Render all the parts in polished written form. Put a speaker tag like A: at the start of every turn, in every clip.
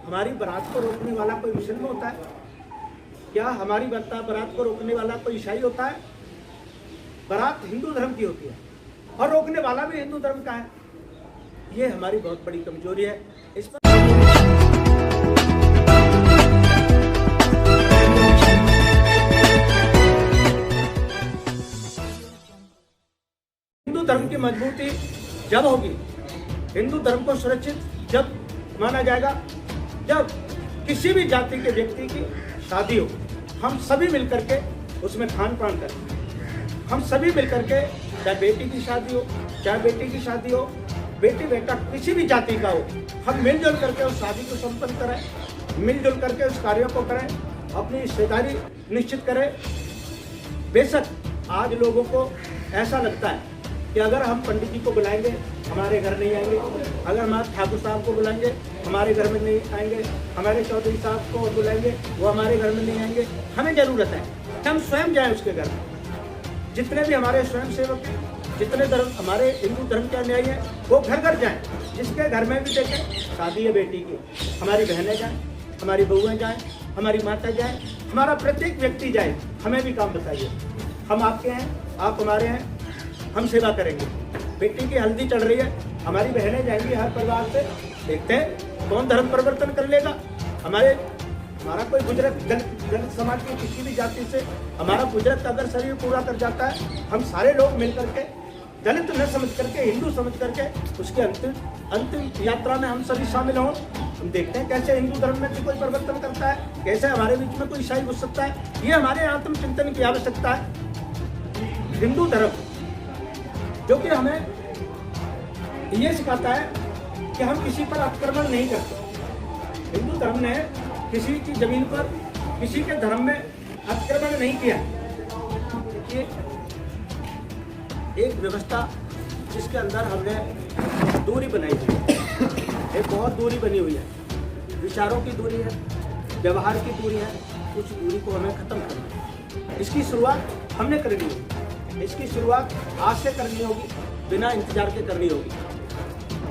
A: हमारी बारात को रोकने वाला कोई मुस्लिम होता है? क्या हमारी बारात को रोकने वाला कोई ईसाई होता है? बारात हिंदू धर्म की होती है और रोकने वाला भी हिंदू धर्म का है। ये हमारी बहुत बड़ी कमजोरी है। इस पर हिंदू धर्म की मजबूती जब होगी, हिंदू धर्म को सुरक्षित जब माना जाएगा, जब किसी भी जाति के व्यक्ति की शादी हो, हम सभी मिलकर के उसमें खान पान करें। हम सभी मिलकर के, चाहे बेटी की शादी हो, चाहे बेटी की शादी हो, बेटी बेटा किसी भी जाति का हो, हम मिलजुल करके उस शादी को संपन्न करें, मिलजुल करके उस कार्यों को करें, अपनी हिस्सेदारी निश्चित करें। बेशक आज लोगों को ऐसा लगता है कि अगर हम पंडित जी को बुलाएंगे हमारे घर नहीं आएंगे, अगर हम ठाकुर साहब को बुलाएंगे हमारे घर में नहीं आएंगे, हमारे चौधरी साहब को बुलाएंगे वो हमारे घर में नहीं आएंगे। हमें जरूरत है हम स्वयं जाएं उसके घर में। जितने भी हमारे स्वयं सेवक हैं, जितने धर्म हमारे हिंदू धर्म के अनुयायी हैं, वो घर घर जाएं। जिसके घर में भी देखें शादी है बेटी की, हमारी बहनें जाएं, हमारी बहुएं जाएं, हमारी माता जाएं, हमारा प्रत्येक व्यक्ति जाए। हमें भी काम बताइए, हम आपके हैं, आप हमारे हैं, हम सेवा करेंगे। बेटी की हल्दी चढ़ रही है, हमारी बहनें जाएंगी हर परिवार से, देखते हैं कौन धर्म परिवर्तन कर लेगा। हमारा कोई गुजरत दलित समाज की किसी भी जाति से हमारा गुजरत अगर शरीर पूरा कर जाता है, हम सारे लोग मिल करके दलित न समझ करके हिंदू समझ करके उसके अंतिम यात्रा में हम सभी शामिल हों। हम देखते हैं कैसे हिंदू धर्म में कोई परिवर्तन करता है, कैसे हमारे बीच में कोई ईसाई घुस सकता है। ये हमारे आत्मचिंतन की आवश्यकता है। हिंदू धर्म जो कि हमें ये सिखाता है कि हम किसी पर आक्रमण नहीं करते। हिंदू धर्म ने किसी की जमीन पर, किसी के धर्म में आक्रमण नहीं किया। देखिए एक व्यवस्था जिसके अंदर हमने दूरी बनाई हुई है, एक बहुत दूरी बनी हुई है, विचारों की दूरी है, व्यवहार की दूरी है। कुछ दूरी को हमें खत्म करना है। इसकी शुरुआत हमने करनी होगी, इसकी शुरुआत आज से करनी होगी, बिना इंतजार के करनी होगी।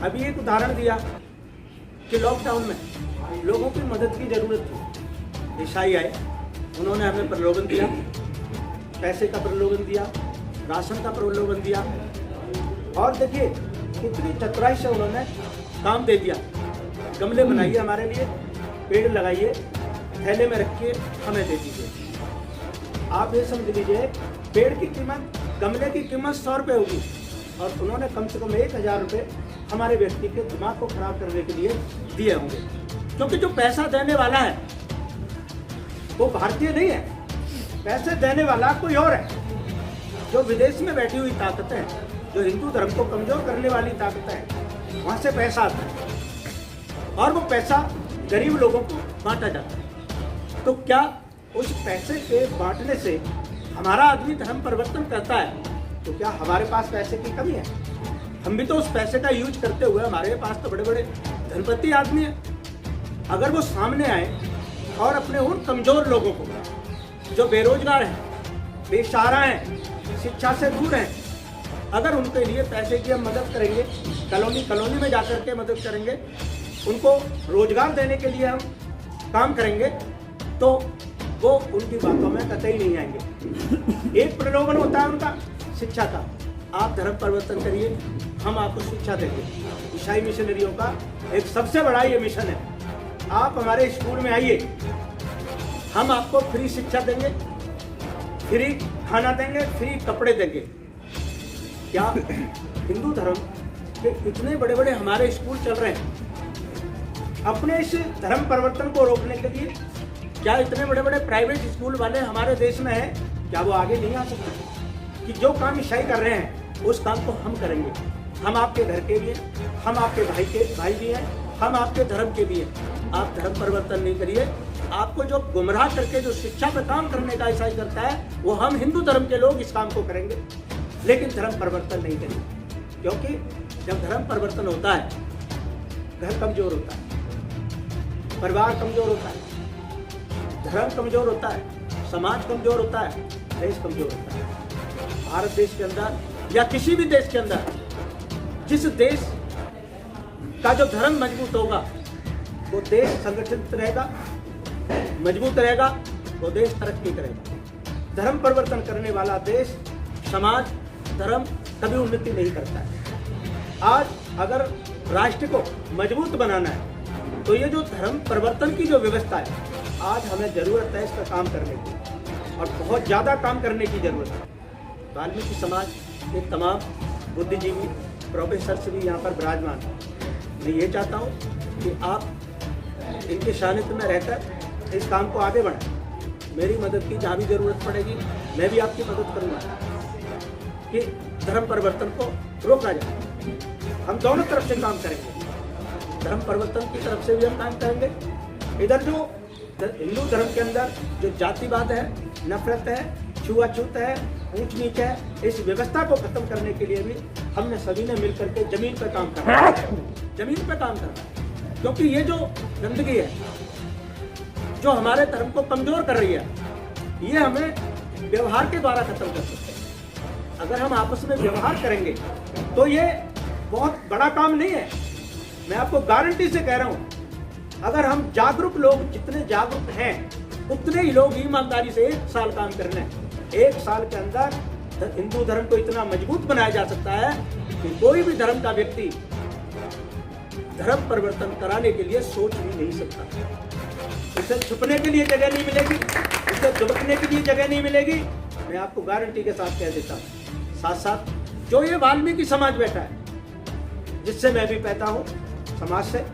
A: अभी एक उदाहरण दिया कि लॉकडाउन में लोगों की मदद की जरूरत थी। ईसाई आए, उन्होंने हमें प्रलोभन दिया, पैसे का प्रलोभन दिया, राशन का प्रलोभन दिया, और देखिए कितनी चतुराई से उन्होंने काम दे दिया। गमले बनाइए हमारे लिए, पेड़ लगाइए, थैले में रखिए, हमें दे दीजिए। आप ये समझ लीजिए पेड़ की कीमत, गमले की कीमत 100 रुपये होगी, और उन्होंने कम से कम 1000 रुपये हमारे व्यक्ति के दिमाग को खराब करने के लिए दिए होंगे। क्योंकि जो पैसा देने वाला है वो भारतीय नहीं है, पैसे देने वाला कोई और है। जो विदेश में बैठी हुई ताकतें हैं, जो हिंदू धर्म को कमजोर करने वाली ताकतें हैं, वहाँ से पैसा आता है और वो पैसा गरीब लोगों को बांटा जाता है। तो क्या उस पैसे के बांटने से हमारा आदमी धर्म परिवर्तन करता है? तो क्या हमारे पास पैसे की कमी है? हम भी तो उस पैसे का यूज करते हुए, हमारे पास तो बड़े बड़े धनपति आदमी हैं। अगर वो सामने आए और अपने उन कमजोर लोगों को जो बेरोजगार हैं, बेसहारा हैं, शिक्षा से दूर हैं, अगर उनके लिए पैसे की हम मदद करेंगे, कॉलोनी में जाकर के मदद करेंगे, उनको रोजगार देने के लिए हम काम करेंगे, तो वो उनकी बातों में कतई नहीं आएंगे। एक प्रलोभन होता है उनका शिक्षा का, आप धर्म परिवर्तन करिए, हम आपको शिक्षा देंगे। ईसाई मिशनरियों का एक सबसे बड़ा ये मिशन है, आप हमारे स्कूल में आइए, हम आपको फ्री शिक्षा देंगे, फ्री खाना देंगे, फ्री कपड़े देंगे। क्या हिंदू धर्म के इतने बड़े बड़े हमारे स्कूल चल रहे हैं, अपने इस धर्म परिवर्तन को रोकने के लिए क्या इतने बड़े बड़े प्राइवेट स्कूल वाले हमारे देश में हैं? क्या वो आगे नहीं आ सकते कि जो काम ईसाई कर रहे हैं उस काम को हम करेंगे? हम आपके घर के भी हैं, हम आपके भाई भी हैं, हम आपके धर्म के भी हैं। आप धर्म परिवर्तन नहीं करिए। आपको जो गुमराह करके जो शिक्षा पे काम करने का ईसाई करता है, वो हम हिंदू धर्म के लोग इस काम को करेंगे, लेकिन धर्म परिवर्तन नहीं करेंगे। क्योंकि जब धर्म परिवर्तन होता है, घर कमजोर होता है, परिवार कमजोर होता है, धर्म कमजोर होता है, समाज कमजोर होता है, देश कमजोर होता है। भारत देश के अंदर या किसी भी देश के अंदर जिस देश का जो धर्म मजबूत होगा वो देश संगठित रहेगा, मजबूत रहेगा, वो देश तरक्की करेगा। धर्म परिवर्तन करने वाला देश, समाज, धर्म कभी उन्नति नहीं करता है। आज अगर राष्ट्र को मजबूत बनाना है तो ये जो धर्म परिवर्तन की जो व्यवस्था है, आज हमें जरूरत है इस पर काम करने की, और बहुत ज़्यादा काम करने की जरूरत है। वाल्मीकि समाज के तमाम बुद्धिजीवी, प्रोफेसर भी यहाँ पर विराजमान हैं। मैं ये चाहता हूँ कि आप इनके सानिध्य में रहकर इस काम को आगे बढ़ाएं। मेरी मदद की जहाँ भी ज़रूरत पड़ेगी मैं भी आपकी मदद करूँगा कि धर्म परिवर्तन को रोका जाए। हम दोनों तरफ से काम करेंगे, धर्म परिवर्तन की तरफ से भी हम काम करेंगे। इधर जो हिंदू धर्म के अंदर जो जातिवाद है, नफरत है, छुआछूत है, ऊंच नीच है, इस व्यवस्था को खत्म करने के लिए भी हमने सभी ने मिलकर के जमीन पर काम करना है, जमीन पर काम करना है। क्योंकि ये जो गंदगी है जो हमारे धर्म को कमजोर कर रही है, ये हमें व्यवहार के द्वारा खत्म कर सकते हैं। अगर हम आपस में व्यवहार करेंगे तो ये बहुत बड़ा काम नहीं है। मैं आपको गारंटी से कह रहा हूं, अगर हम जागरूक लोग जितने जागरूक हैं उतने ही लोग ईमानदारी से 1 साल काम करना है। 1 साल के अंदर हिंदू धर्म को इतना मजबूत बनाया जा सकता है कि कोई भी धर्म का व्यक्ति धर्म परिवर्तन कराने के लिए सोच भी नहीं सकता। इसे छुपने के लिए जगह नहीं मिलेगी, इसे दुबकने के लिए जगह नहीं मिलेगी। मैं आपको गारंटी के साथ कह देता हूँ। साथ साथ जो ये वाल्मीकि समाज बैठा है, जिससे मैं भी पैदा हूँ समाज से,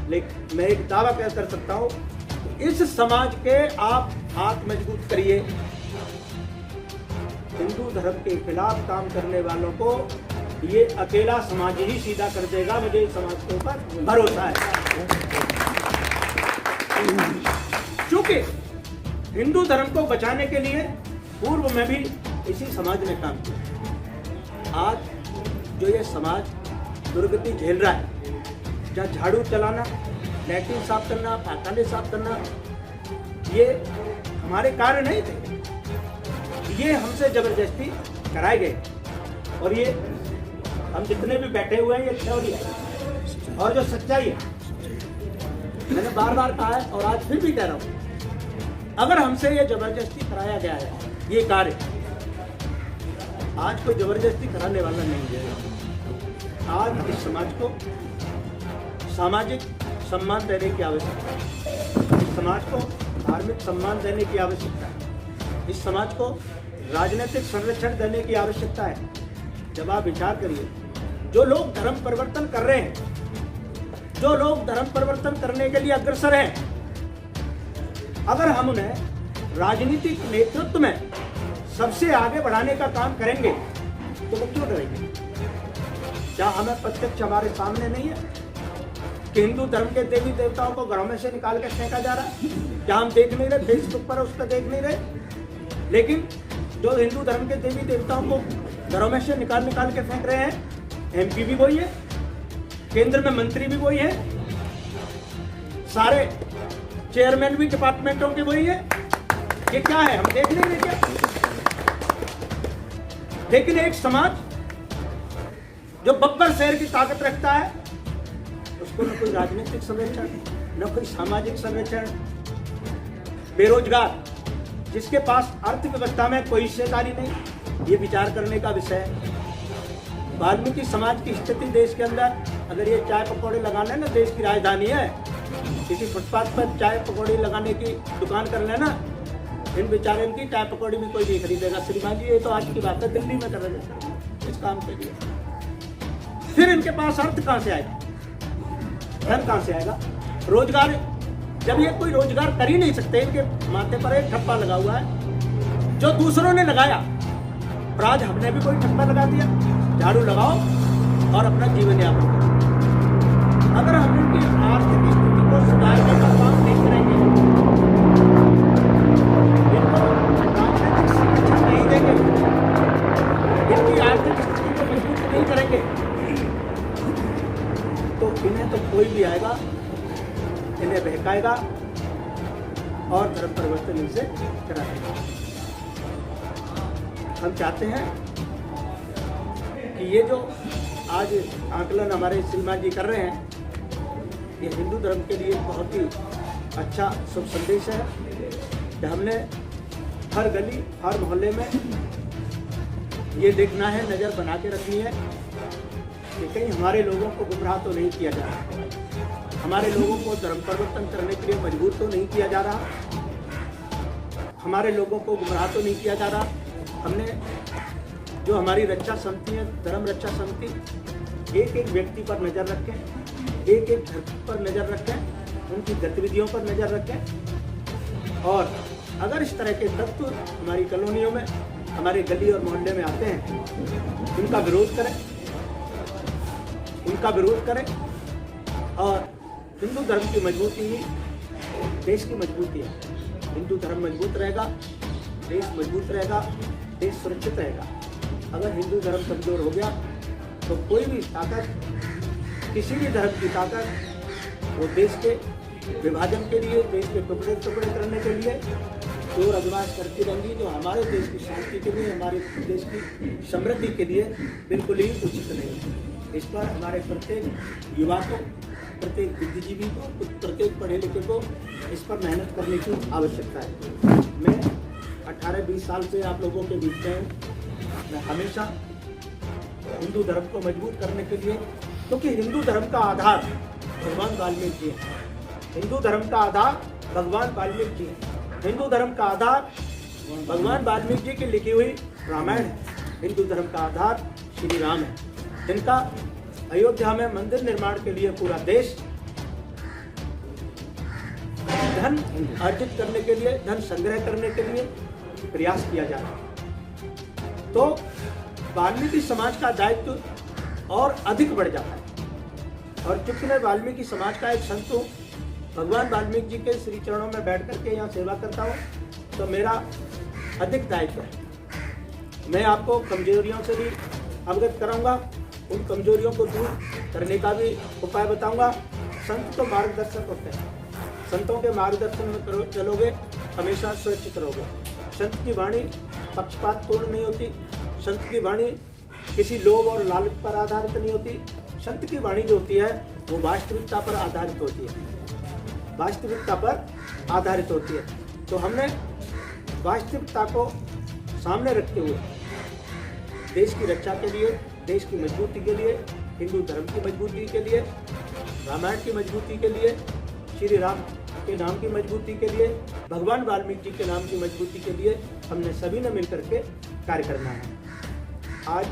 A: लेकिन मैं एक दावा कर सकता हूँ, इस समाज के आप हाथ मजबूत करिए। हिंदू धर्म के खिलाफ काम करने वालों को ये अकेला समाज ही सीधा कर देगा, मुझे इस समाज के ऊपर भरोसा है। क्योंकि हिंदू धर्म को बचाने के लिए पूर्व में भी इसी समाज ने काम किया। आज जो ये समाज दुर्गति झेल रहा है, जहाँ झाड़ू चलाना, लैट्रिन साफ करना, पाखाने साफ करना, ये हमारे कार्य नहीं थे, ये हमसे जबरदस्ती कराए गए। और ये हम जितने भी बैठे हुए हैं, ये थ्योरी है और जो सच्चाई है, मैंने बार बार कहा है और आज फिर भी कह रहा हूं, अगर हमसे ये जबरदस्ती कराया गया है ये कार्य, आज कोई जबरदस्ती कराने वाला नहीं है। आज इस समाज को सामाजिक सम्मान देने की आवश्यकता है, इस समाज को धार्मिक सम्मान देने की आवश्यकता है, इस समाज को राजनीतिक संरक्षण देने की आवश्यकता है। जब आप विचार करिए, जो लोग धर्म परिवर्तन कर रहे हैं, जो लोग धर्म परिवर्तन करने के लिए अग्रसर हैं, अगर हम उन्हें राजनीतिक नेतृत्व में सबसे आगे बढ़ाने का काम करेंगे तो वो क्यों डरेंगे? क्या हमें प्रत्यक्ष हमारे सामने नहीं है कि हिंदू धर्म के देवी देवताओं को घरों में से निकाल के फेंका जा रहा है? क्या हम देख नहीं रहे? फेसबुक पर उस पर देख नहीं रहे? लेकिन जो हिंदू धर्म के देवी देवताओं को घरों में से निकाल के फेंक रहे हैं, एमपी भी वही है, केंद्र में मंत्री भी वही है, सारे चेयरमैन भी डिपार्टमेंटों के वही है। ये क्या है? हम देख नहीं रहे क्या? लेकिन एक समाज जो बब्बर शहर की ताकत रखता है, उसको न कोई राजनीतिक संरक्षण, न कोई सामाजिक संरक्षण, बेरोजगार, जिसके पास अर्थव्यवस्था में कोई हिस्सेदारी नहीं, ये विचार करने का विषय है। वाल्मीकि समाज की स्थिति देश के अंदर, अगर ये चाय पकौड़े लगाना है ना, देश की राजधानी है, किसी फुटपाथ पर चाय पकौड़े लगाने की दुकान कर लेना, इन बेचारे की चाय पकौड़ी भी कोई नहीं खरीदेगा। श्रीमान जी, ये तो आज की बात है, दिल्ली में कर रहे हैं इस काम के लिए। फिर इनके पास अर्थ कहाँ से आएगा? धन कहाँ से आएगा? रोजगार, जब ये कोई रोजगार कर ही नहीं सकते, इनके माथे पर एक ठप्पा लगा हुआ है जो दूसरों ने लगाया, और आज हमने भी कोई ठप्पा लगा दिया। झाड़ू लगाओ और अपना जीवन यापन करो। अगर हम इनकी आर्थिक स्थिति को सुधारने का काम नहीं करेंगे, इनको राजनीतिक संरक्षण नहीं देंगे, इनकी आर्थिक स्थिति को मजबूत नहीं करेंगे, तो इन्हें तो कोई भी आएगा, इन्हें बहकाएगा और धर्म परिवर्तन इनसे कराएगा। हम चाहते हैं कि ये जो आज आकलन हमारे श्रीमान जी कर रहे हैं, ये हिंदू धर्म के लिए बहुत ही अच्छा शुभ संदेश है कि हमने हर गली हर मोहल्ले में ये देखना है, नज़र बना के रखनी है कि कहीं हमारे लोगों को गुमराह तो नहीं किया जा रहा, हमारे लोगों को धर्म परिवर्तन करने के लिए मजबूर तो नहीं किया जा रहा, हमारे लोगों को गुमराह तो नहीं किया जा रहा। हमने जो हमारी रक्षा समिति है, धर्म रक्षा समिति, एक एक व्यक्ति पर नज़र रखें, एक एक धर्म पर नज़र रखें, उनकी गतिविधियों पर नज़र रखें और अगर इस तरह के तत्व हमारी कॉलोनियों में, हमारे गली और मोहल्ले में आते हैं, उनका विरोध करें और हिंदू धर्म की मजबूती ही देश की मजबूती है। हिंदू धर्म मजबूत रहेगा, देश मजबूत रहेगा, देश सुरक्षित रहेगा। अगर हिंदू धर्म कमजोर हो गया तो कोई भी ताकत, किसी भी धर्म की ताकत वो देश के विभाजन के लिए, देश के टुकड़े टुकड़े करने के लिए जोर आजमाइश करती रहेंगी, जो हमारे देश की शांति के लिए, हमारे देश की समृद्धि के लिए बिल्कुल ही उचित नहीं है। इस पर हमारे प्रत्येक युवा को, प्रत्येक बुद्धिजीवी को, प्रत्येक पढ़े लिखे को इस पर मेहनत करने की आवश्यकता है। मैं 18-20 साल से आप लोगों के बीच में हूँ। मैं हमेशा हिंदू धर्म को मजबूत करने के लिए, क्योंकि हिंदू धर्म का आधार भगवान वाल्मीकि जी है। हिंदू धर्म का आधार भगवान वाल्मीकि जी है। हिंदू धर्म का आधार भगवान वाल्मीकि जी की लिखी हुई रामायण है। हिंदू धर्म का आधार श्री राम है, जिनका अयोध्या में मंदिर निर्माण के लिए पूरा देश धन अर्जित करने के लिए, धन संग्रह करने के लिए प्रयास किया जा रहा है। तो वाल्मीकि समाज का दायित्व और अधिक बढ़ जाता है। और चूंकि मैं वाल्मीकि समाज का एक संत हूँ, भगवान वाल्मीकि जी के श्री चरणों में बैठ करके यहाँ सेवा करता हूँ, तो मेरा अधिक दायित्व है। मैं आपको कमजोरियों से भी अवगत कराऊंगा, उन कमजोरियों को दूर करने का भी उपाय बताऊंगा। संत तो मार्गदर्शक होते हैं, संतों के मार्गदर्शन में चलोगे हमेशा सुरक्षित रहोगे। संत की वाणी पक्षपातपूर्ण नहीं होती, संत की वाणी किसी लोभ और लालच पर आधारित नहीं होती। संत की वाणी जो होती है वो वास्तविकता पर आधारित होती है, वास्तविकता पर आधारित होती है। तो हमने वास्तविकता को सामने रखते हुए देश की रक्षा के लिए, देश की मजबूती के लिए, हिंदू धर्म की मजबूती के लिए, रामायण की मजबूती के लिए, श्री राम के नाम की मजबूती के लिए, भगवान वाल्मीकि जी के नाम की मजबूती के लिए हमने सभी ने मिलकर के कार्य करना है। आज